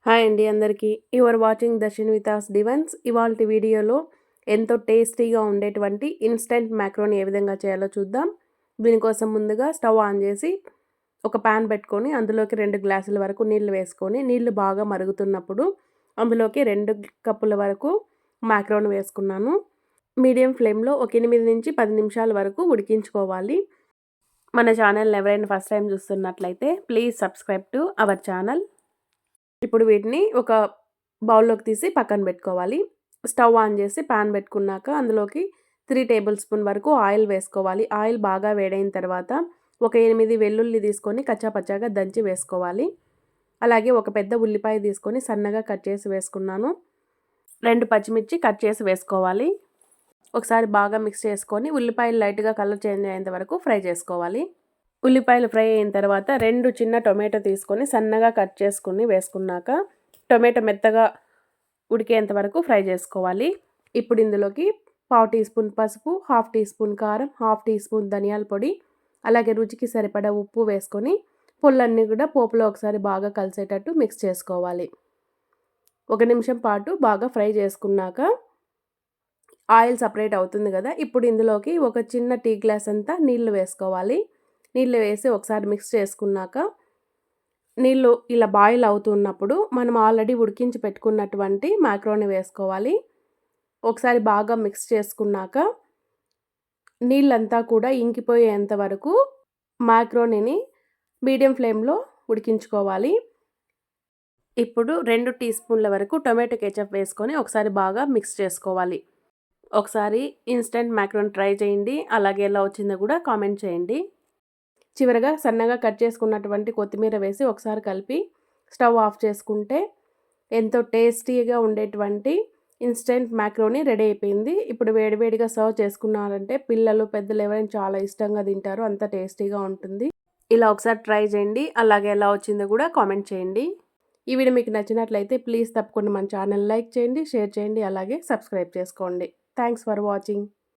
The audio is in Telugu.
హాయ్ అండి అందరికీ. యువర్ వాచింగ్ దర్శన్ వితాస్ డివెన్స్. ఇవాల్టి వీడియోలో ఎంతో టేస్టీగా ఉండేటువంటి ఇన్స్టెంట్ మ్యాక్రోని ఏ విధంగా చేయాలో చూద్దాం. దీనికోసం ముందుగా స్టవ్ ఆన్ చేసి ఒక పాన్ పెట్టుకొని అందులోకి 2 గ్లాసుల వరకు నీళ్లు వేసుకొని నీళ్లు బాగా మరుగుతున్నప్పుడు అందులోకి 2 కప్పుల వరకు మ్యాక్రోని వేసుకున్నాను. మీడియం ఫ్లేమ్లో ఒక 8 నుంచి 10 నిమిషాల వరకు ఉడికించుకోవాలి. మన ఛానల్ని ఎవరైనా ఫస్ట్ టైం చూస్తున్నట్లయితే please subscribe to our channel. ఇప్పుడు వీటిని ఒక బౌల్లోకి తీసి పక్కన పెట్టుకోవాలి. స్టవ్ ఆన్ చేసి పాన్ పెట్టుకున్నాక అందులోకి 3 టేబుల్ స్పూన్ వరకు ఆయిల్ వేసుకోవాలి. ఆయిల్ బాగా వేడైన తర్వాత ఒక 8 వెల్లుల్లి తీసుకొని కచ్చాపచ్చాగా దంచి వేసుకోవాలి. అలాగే ఒక పెద్ద ఉల్లిపాయ తీసుకొని సన్నగా కట్ చేసి వేసుకున్నాను. 2 పచ్చిమిర్చి కట్ చేసి వేసుకోవాలి. ఒకసారి బాగా మిక్స్ చేసుకొని ఉల్లిపాయలు లైట్గా కలర్ చేంజ్ అయ్యేంత వరకు ఫ్రై చేసుకోవాలి. ఉల్లిపాయలు ఫ్రై అయిన తర్వాత 2 చిన్న టొమాటో తీసుకొని సన్నగా కట్ చేసుకుని వేసుకున్నాక టొమాటో మెత్తగా ఉడికేంత వరకు ఫ్రై చేసుకోవాలి. ఇప్పుడు ఇందులోకి 1/2 టీ స్పూన్ పసుపు, 1/2 టీ స్పూన్ కారం, 1/2 టీ స్పూన్ ధనియాల పొడి, అలాగే రుచికి సరిపడా ఉప్పు వేసుకొని పొళ్ళన్నీ కూడా పోపులో ఒకసారి బాగా కలిసేటట్టు మిక్స్ చేసుకోవాలి. 1 నిమిషం పాటు బాగా ఫ్రై చేసుకున్నాక ఆయిల్ సపరేట్ అవుతుంది కదా. ఇప్పుడు ఇందులోకి ఒక చిన్న టీ గ్లాస్ అంతా నీళ్లు వేసుకోవాలి. నీళ్ళు వేసి ఒకసారి మిక్స్ చేసుకున్నాక నీళ్ళు ఇలా బాయిల్ అవుతున్నప్పుడు మనం ఆల్రెడీ ఉడికించి పెట్టుకున్నటువంటి మ్యాక్రోని వేసుకోవాలి. ఒకసారి బాగా మిక్స్ చేసుకున్నాక నీళ్ళంతా కూడా ఇంకిపోయేంత వరకు మ్యాక్రోనిని మీడియం ఫ్లేమ్లో ఉడికించుకోవాలి. ఇప్పుడు 2 టీ స్పూన్ల వరకు టొమాటో కెచప్ వేసుకొని ఒకసారి బాగా మిక్స్ చేసుకోవాలి. ఒకసారి ఇన్స్టెంట్ మ్యాక్రోని ట్రై చేయండి. అలాగే ఎలా వచ్చిందో కూడా కామెంట్ చేయండి. చివరగా సన్నగా కట్ చేసుకున్నటువంటి కొత్తిమీర వేసి ఒకసారి కలిపి స్టవ్ ఆఫ్ చేసుకుంటే ఎంతో టేస్టీగా ఉండేటువంటి ఇన్స్టెంట్ మ్యాక్రోని రెడీ అయిపోయింది. ఇప్పుడు వేడివేడిగా సర్వ్ చేసుకున్నారంటే పిల్లలు పెద్దలు ఎవరైనా చాలా ఇష్టంగా తింటారు. అంత టేస్టీగా ఉంటుంది. ఇలా ఒకసారి ట్రై చేయండి. అలాగే ఎలా వచ్చిందో కూడా కామెంట్ చేయండి. ఈ వీడియో మీకు నచ్చినట్లయితే ప్లీజ్ తప్పకుండా మన ఛానల్ లైక్ చేయండి, షేర్ చేయండి, అలాగే సబ్స్క్రైబ్ చేసుకోండి. Thanks for watching.